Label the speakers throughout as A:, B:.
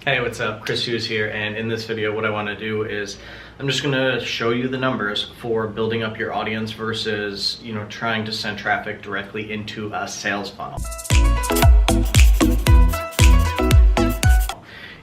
A: Hey, what's up? Chris Hughes here, and in this video what I want to do is I'm just going to show you the numbers for building up your audience versus, trying to send traffic directly into a sales funnel.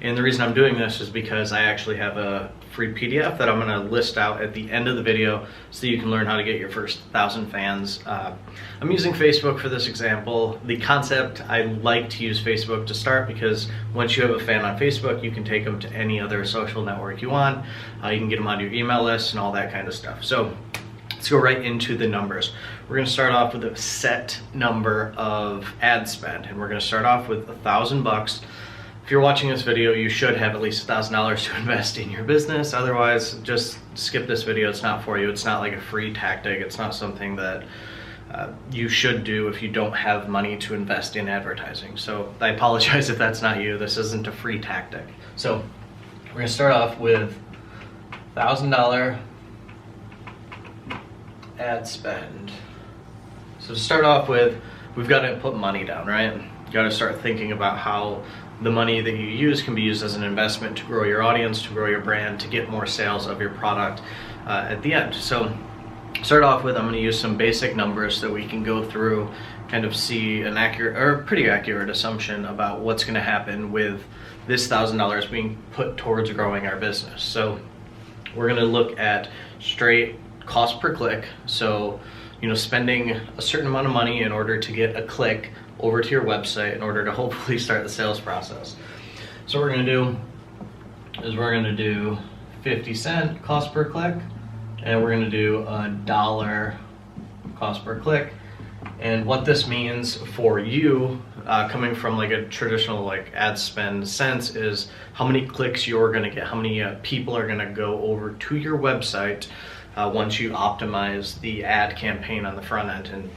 A: And the reason I'm doing this is because I actually have a free PDF that I'm going to list out at the end of the video so you can learn how to get your first 1,000 fans. I'm using Facebook for this example. The concept, I like to use Facebook to start because once you have a fan on Facebook, you can take them to any other social network you want. You can get them on your email list and all that kind of stuff. So let's go right into the numbers. We're going to start off with a set number of ad spend, and we're going to start off with $1,000. If you're watching this video, you should have at least $1,000 to invest in your business. Otherwise, just skip this video. It's not for you. It's not like a free tactic. It's not something that you should do if you don't have money to invest in advertising. So I apologize if that's not you. This isn't a free tactic. So we're going to start off with $1,000 ad spend. So to start off with, we've got to put money down, right? You got to start thinking about how the money that you use can be used as an investment to grow your audience, to grow your brand, to get more sales of your product at the end. So start off with, I'm going to use some basic numbers that we can go through, kind of see an accurate or pretty accurate assumption about what's going to happen with this $1,000 being put towards growing our business. So we're going to look at straight cost per click. So, spending a certain amount of money in order to get a click over to your website in order to hopefully start the sales process. So what we're going to do is we're going to do 50-cent cost per click, and we're going to do $1 cost per click. And what this means for you, coming from like a traditional like ad spend sense, is how many clicks you're going to get, how many people are going to go over to your website once you optimize the ad campaign on the front end. And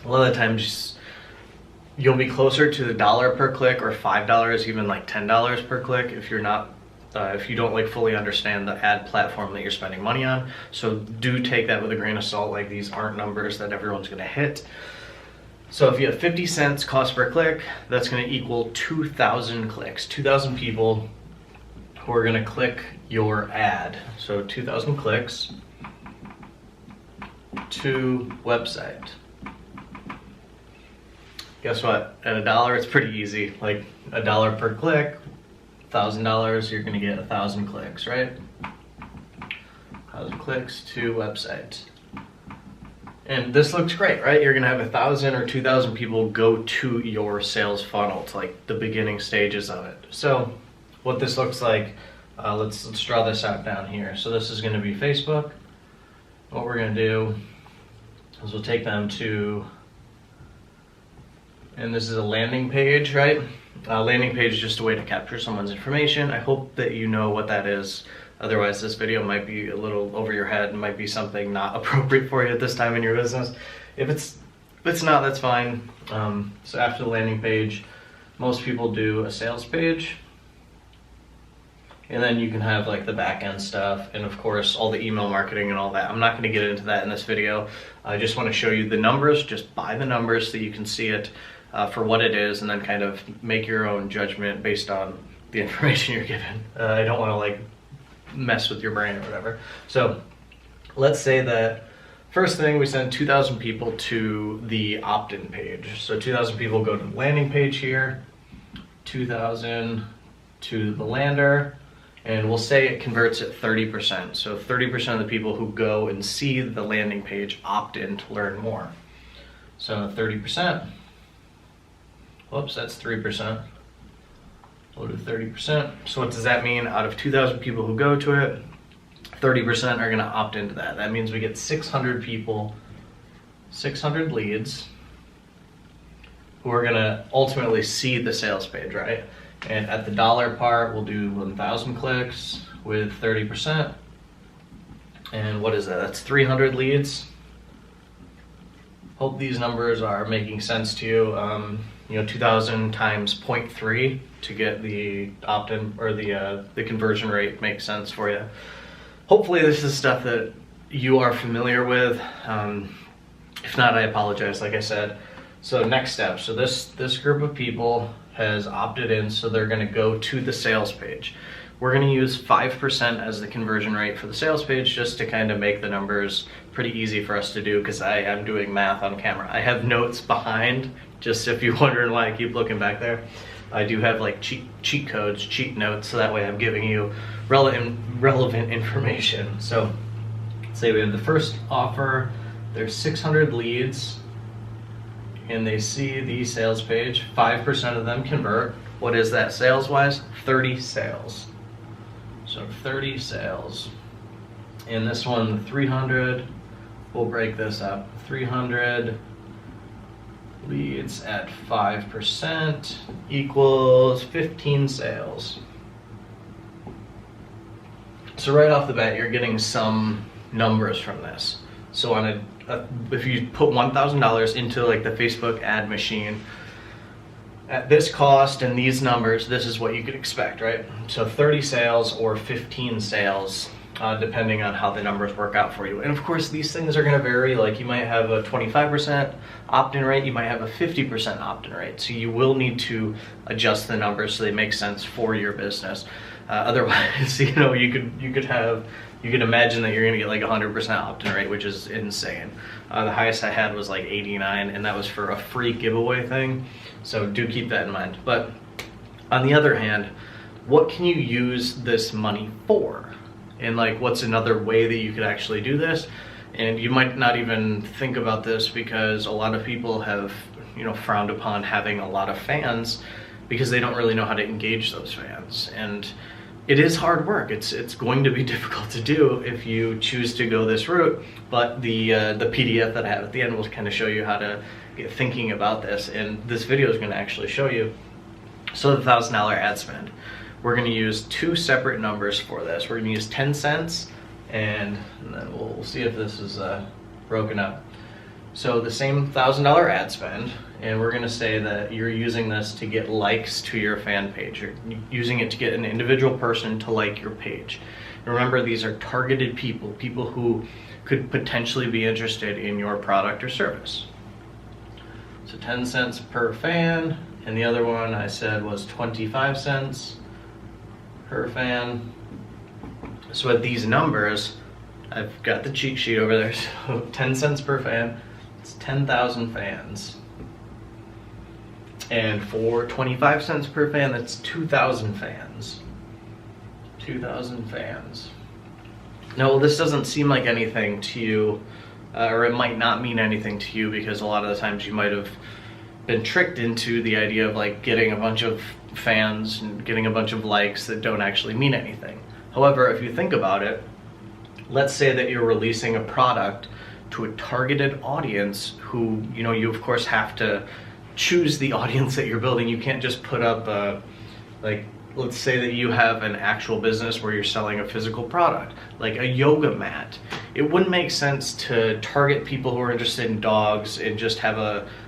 A: a lot of the times you'll be closer to the $1 per click or $5, even like $10 per click if you're not, if you don't like fully understand the ad platform that you're spending money on. So do take that with a grain of salt. Like, these aren't numbers that everyone's going to hit. So if you have 50 cents cost per click, that's going to equal 2,000 clicks, 2,000 people who are going to click your ad. So 2,000 clicks to website. Guess what? At $1, it's pretty easy. Like $1 per click, $1,000, you're gonna get 1,000 clicks, right? 1,000 clicks to website. And this looks great, right? You're gonna have 1,000 or 2,000 people go to your sales funnel. It's like the beginning stages of it. So what this looks like, let's draw this out down here. So this is gonna be Facebook. What we're gonna do is we'll take them to, and this is a landing page, right? Landing page is just a way to capture someone's information. I hope that you know what that is. Otherwise, this video might be a little over your head and might be something not appropriate for you at this time in your business. If it's not, that's fine. So after the landing page, most people do a sales page. And then you can have like the back end stuff and of course all the email marketing and all that. I'm not going to get into that in this video. I just want to show you the numbers, just by the numbers so you can see it for what it is, and then kind of make your own judgment based on the information you're given. I don't want to like mess with your brain or whatever. So let's say that first thing, we send 2,000 people to the opt-in page. So 2,000 people go to the landing page here, 2,000 to the lander, and we'll say it converts at 30%. So 30% of the people who go and see the landing page opt in to learn more. So 30%, whoops, that's 3%. We'll do 30%. So what does that mean? Out of 2,000 people who go to it, 30% are gonna opt into that. That means we get 600 people, 600 leads who are gonna ultimately see the sales page, right? And at the $1 part, we'll do 1,000 clicks with 30%. And what is that? That's 300 leads. Hope these numbers are making sense to you. 2,000 times 0.3 to get the opt-in or the conversion rate makes sense for you. Hopefully this is stuff that you are familiar with. If not, I apologize, like I said. So next step, so this group of people has opted in, so they're going to go to the sales page. We're going to use 5% as the conversion rate for the sales page, just to kind of make the numbers pretty easy for us to do, because I am doing math on camera. I have notes behind, just if you're wondering why I keep looking back there. I do have like cheat codes, cheat notes, so that way I'm giving you relevant information. So say we have the first offer, there's 600 leads, and they see the sales page, 5% of them convert. What is that sales-wise? 30 sales. So 30 sales. And this one, 300, we'll break this up. 300 leads at 5% equals 15 sales. So right off the bat, you're getting some numbers from this. So on if you put $1,000 into like the Facebook ad machine, at this cost and these numbers, this is what you could expect, right? So 30 sales or 15 sales, depending on how the numbers work out for you. And of course, these things are gonna vary. Like you might have a 25% opt-in rate, you might have a 50% opt-in rate. So you will need to adjust the numbers so they make sense for your business. Otherwise, you know, you could imagine that you're gonna get like 100% opt-in rate, which is insane. The highest I had was like 89, and that was for a free giveaway thing. So do keep that in mind. But on the other hand, what can you use this money for? And like, what's another way that you could actually do this? And you might not even think about this, because a lot of people have, you know, frowned upon having a lot of fans because they don't really know how to engage those fans. And it is hard work. It's going to be difficult to do if you choose to go this route, but the PDF that I have at the end will kind of show you how to get thinking about this, and this video is going to actually show you. So the $1,000 ad spend, we're going to use two separate numbers for this. We're going to use 10 cents, and then we'll see if this is broken up. So the same $1,000 ad spend, and we're gonna say that you're using this to get likes to your fan page. You're using it to get an individual person to like your page. And remember, these are targeted people, people who could potentially be interested in your product or service. So 10 cents per fan, and the other one I said was 25 cents per fan. So at these numbers, I've got the cheat sheet over there, so 10 cents per fan, it's 10,000 fans. And for 25 cents per fan, that's 2,000 fans. 2,000 fans. Now, this doesn't seem like anything to you, or it might not mean anything to you, because a lot of the times you might have been tricked into the idea of like getting a bunch of fans and getting a bunch of likes that don't actually mean anything. However, if you think about it, let's say that you're releasing a product to a targeted audience who, you know, you of course have to choose the audience that you're building. You can't just put up like, let's say that you have an actual business where you're selling a physical product, like a yoga mat. It wouldn't make sense to target people who are interested in dogs and just have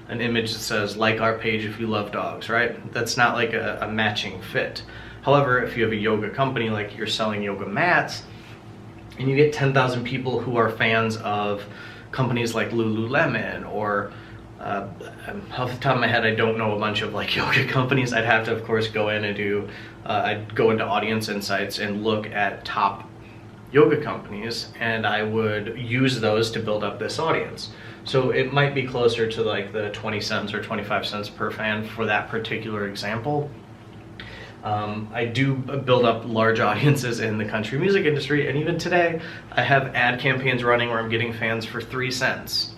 A: an image that says, like our page if you love dogs, right? That's not like a matching fit. However, if you have a yoga company, like you're selling yoga mats, and you get 10,000 people who are fans of companies like Lululemon, or off the top of my head, I don't know a bunch of like yoga companies. I'd have to, of course, go in and do, I'd go into audience insights and look at top yoga companies, and I would use those to build up this audience. So it might be closer to like the 20 cents or 25 cents per fan for that particular example. I do build up large audiences in the country music industry, and even today I have ad campaigns running where I'm getting fans for 3 cents.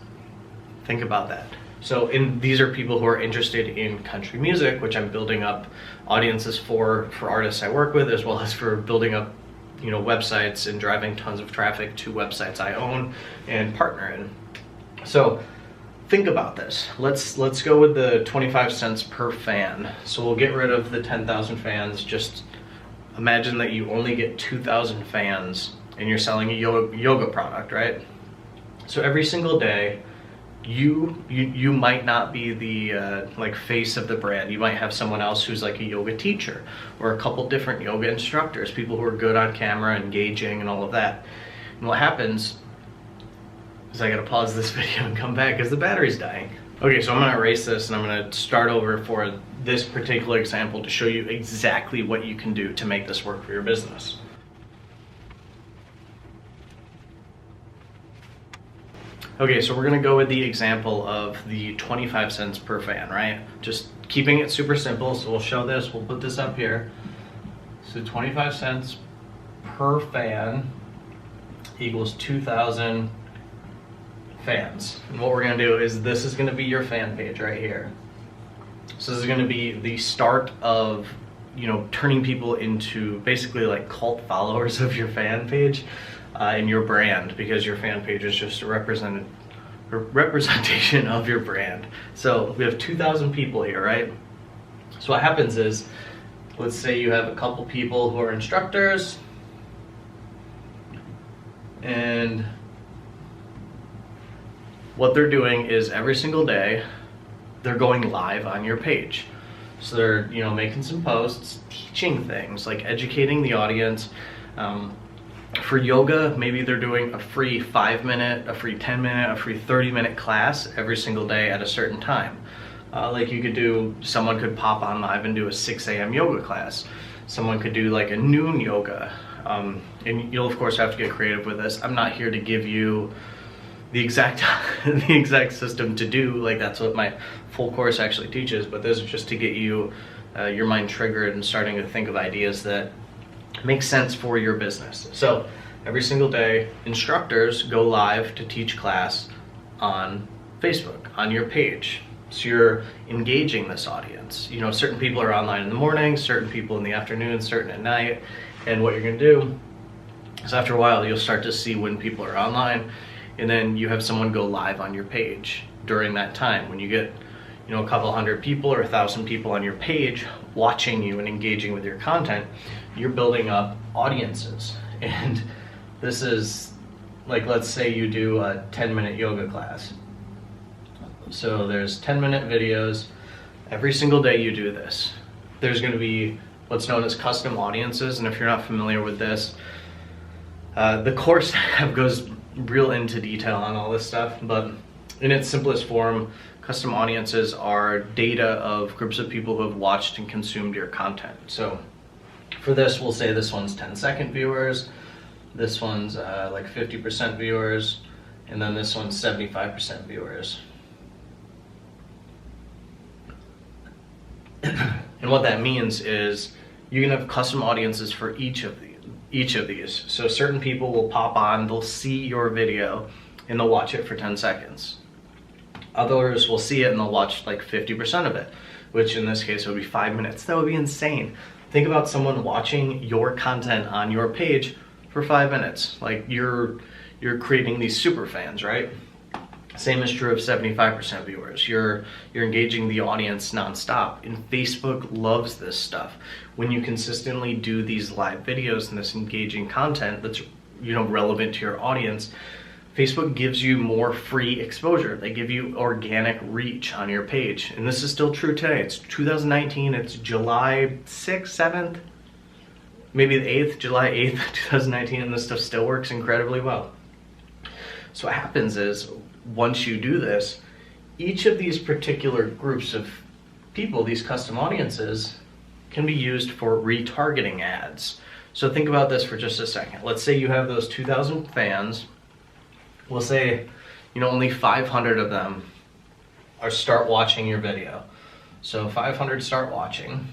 A: Think about that. So these are people who are interested in country music, which I'm building up audiences for artists I work with, as well as for building up, you know, websites and driving tons of traffic to websites I own and partner in. So think about this. Let's go with the 25 cents per fan. So we'll get rid of the 10,000 fans. Just imagine that you only get 2,000 fans and you're selling a yoga product, right? So every single day, you might not be the like face of the brand. You might have someone else who's like a yoga teacher, or a couple different yoga instructors, people who are good on camera, engaging, and all of that. And what happens is I gotta pause this video and come back because the battery's dying. Okay, so I'm gonna erase this and I'm gonna start over for this particular example to show you exactly what you can do to make this work for your business. Okay, so we're gonna go with the example of the 25 cents per fan, right? Just keeping it super simple. So we'll show this, we'll put this up here. So 25 cents per fan equals 2,000 fans. And what we're gonna do is this is gonna be your fan page right here. So this is gonna be the start of, you know, turning people into basically like cult followers of your fan page and your brand, because your fan page is just a representation of your brand. So we have 2,000 people here, right? So what happens is, let's say you have a couple people who are instructors, and what they're doing is every single day they're going live on your page. So they're, you know, making some posts, teaching things, like educating the audience. For yoga, maybe they're doing a free 5-minute, a free 10-minute, a free 30-minute class every single day at a certain time. Like you could do, someone could pop on live and do a 6 a.m. yoga class. Someone could do like a noon yoga. And you'll of course have to get creative with this. I'm not here to give you the exact system to do, like that's what my full course actually teaches, but this is just to get you your mind triggered and starting to think of ideas that make sense for your business. So every single day, instructors go live to teach class on Facebook, on your page. So you're engaging this audience. You know, certain people are online in the morning, certain people in the afternoon, certain at night, and what you're gonna do is after a while, you'll start to see when people are online, and then you have someone go live on your page during that time. When you get, you know, a couple hundred people or 1,000 people on your page watching you and engaging with your content, you're building up audiences. And this is like, let's say you do a 10-minute yoga class. So there's 10-minute videos. Every single day you do this. There's gonna be what's known as custom audiences, and if you're not familiar with this, the course goes real into detail on all this stuff, but in its simplest form, custom audiences are data of groups of people who have watched and consumed your content. So for this, we'll say this one's 10-second viewers, this one's like 50% viewers, and then this one's 75% viewers. And what that means is you can have custom audiences for each of these. So certain people will pop on, they'll see your video, and they'll watch it for 10 seconds. Others will see it and they'll watch like 50% of it, which in this case would be 5 minutes. That would be insane. Think about someone watching your content on your page for 5 minutes. Like you're creating these super fans, right? Same is true of 75% viewers. You're engaging the audience nonstop, and Facebook loves this stuff. When you consistently do these live videos and this engaging content that's, you know, relevant to your audience, Facebook gives you more free exposure. They give you organic reach on your page. And this is still true today. It's 2019, it's July 6th, 7th, maybe the 8th, July 8th, 2019, and this stuff still works incredibly well. So what happens is, once you do this, each of these particular groups of people, these custom audiences, can be used for retargeting ads. So think about this for just a second. Let's say you have those 2,000 fans. We'll say, you know, only 500 of them start watching your video. So 500 start watching.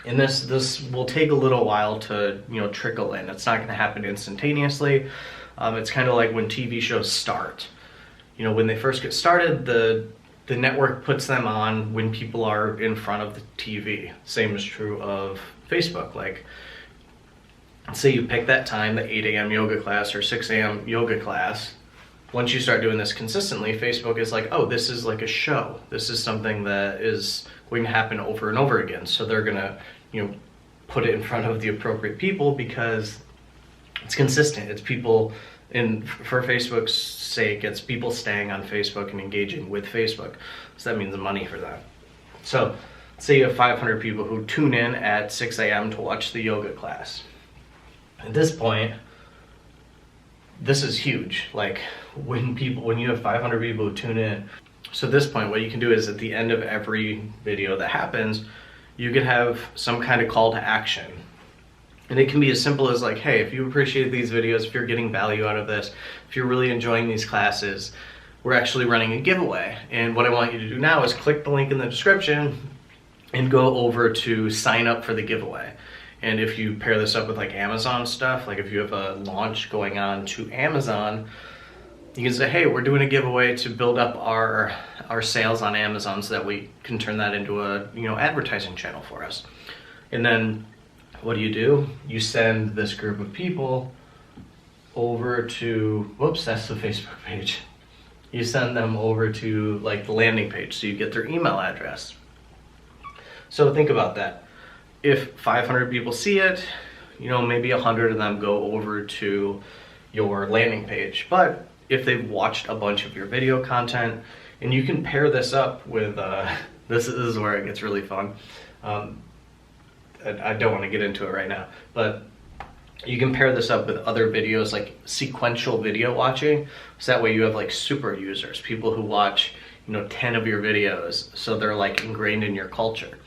A: And this will take a little while to, you know, trickle in. It's not going to happen instantaneously. It's kind of like when TV shows start. You know, when they first get started, the network puts them on when people are in front of the TV. Same is true of Facebook. Like, say you pick that time, the 8 a.m. yoga class or 6 a.m. yoga class. Once you start doing this consistently, Facebook is like, oh, this is like a show. This is something that is going to happen over and over again. So they're gonna, you know, put it in front of the appropriate people because it's consistent. It's people, and for Facebook's sake, it's people staying on Facebook and engaging with Facebook. So that means money for them. So say you have 500 people who tune in at 6 a.m. to watch the yoga class. At this point, this is huge. Like when you have 500 people who tune in, So at this point, what you can do is at the end of every video that happens, you can have some kind of call to action. And it can be as simple as like, hey, if you appreciate these videos, if you're getting value out of this, if you're really enjoying these classes, we're actually running a giveaway. And what I want you to do now is click the link in the description and go over to sign up for the giveaway. And if you pair this up with like Amazon stuff, like if you have a launch going on to Amazon, you can say, hey, we're doing a giveaway to build up our sales on Amazon so that we can turn that into a advertising channel for us. And then what do? You send this group of people over to, whoops, that's the Facebook page. You send them over to like the landing page so you get their email address. So think about that. If 500 people see it, maybe 100 of them go over to your landing page. But if they've watched a bunch of your video content, and you can pair this up with, this is where it gets really fun. I don't want to get into it right now, but you can pair this up with other videos like sequential video watching. So that way you have like super users, people who watch, 10 of your videos. So they're like ingrained in your culture.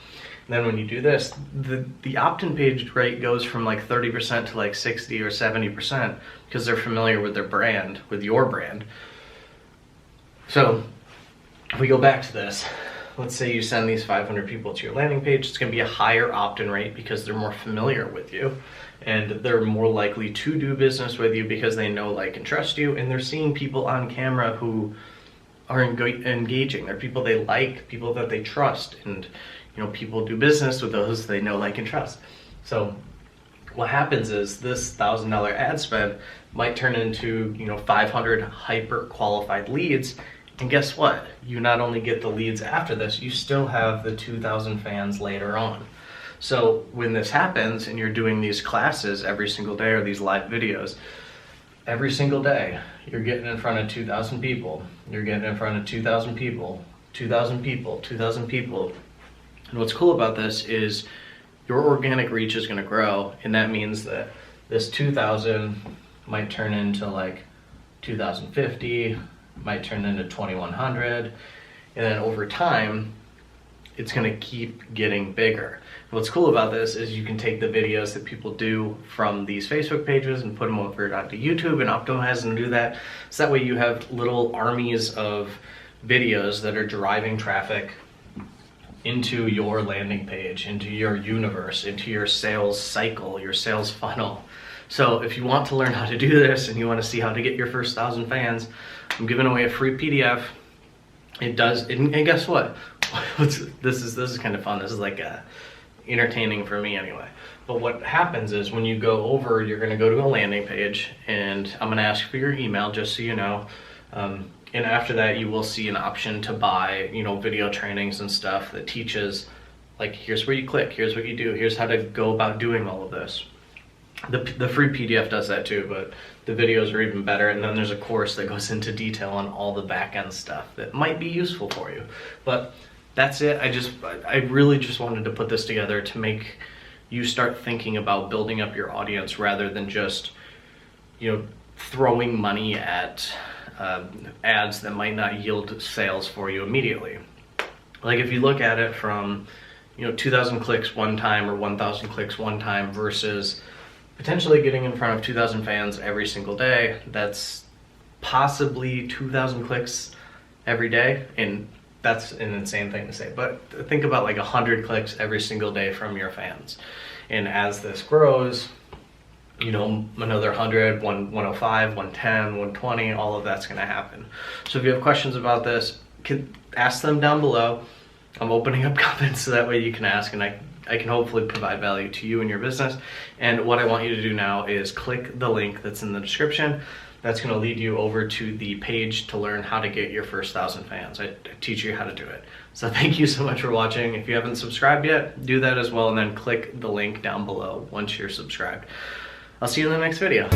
A: And then when you do this, the opt-in page rate goes from like 30% to like 60 or 70% because they're familiar with their brand, with your brand. So if we go back to this, let's say you send these 500 people to your landing page, it's going to be a higher opt-in rate because they're more familiar with you and they're more likely to do business with you because they know, like, and trust you, and they're seeing people on camera who are engaging. They're people they like, people that they trust, and people do business with those they know, like, and trust. So what happens is this $1,000 ad spend might turn into 500 hyper qualified leads. And guess what? You not only get the leads after this, you still have the 2,000 fans later on. So when this happens and you're doing these classes every single day or these live videos, every single day, you're getting in front of 2,000 people. You're getting in front of 2,000 people, 2,000 people, 2,000 people. And what's cool about this is your organic reach is going to grow. And that means that this 2,000 might turn into like 2,050, might turn into 2,100, and then over time it's going to keep getting bigger. And what's cool about this is you can take the videos that people do from these Facebook pages and put them over onto YouTube and optimize and do that, so that way you have little armies of videos that are driving traffic into your landing page, into your universe, into your sales cycle, your sales funnel. So if you want to learn how to do this and you want to see how to get your first 1,000 fans, I'm giving away a free PDF. It does, and guess what? This is kind of fun. This is like entertaining for me anyway. But what happens is when you go over, you're going to go to a landing page, and I'm going to ask for your email just so you know. And after that, you will see an option to buy, video trainings and stuff that teaches, like, here's where you click, here's what you do, here's how to go about doing all of this. The free PDF does that too, but the videos are even better. And then there's a course that goes into detail on all the back end stuff that might be useful for you. But that's it. I really just wanted to put this together to make you start thinking about building up your audience rather than just, throwing money at ads that might not yield sales for you immediately. Like if you look at it from, 2,000 clicks one time or 1,000 clicks one time versus potentially getting in front of 2,000 fans every single day, that's possibly 2,000 clicks every day. And that's an insane thing to say, but think about like 100 clicks every single day from your fans. And as this grows, another 100, 105, 110, 120, all of that's going to happen. So if you have questions about this, ask them down below. I'm opening up comments so that way you can ask, and I can hopefully provide value to you and your business. And what I want you to do now is click the link that's in the description. That's going to lead you over to the page to learn how to get your first 1,000 fans. I teach you how to do it. So thank you so much for watching. If you haven't subscribed yet, do that as well, and then click the link down below once you're subscribed. I'll see you in the next video.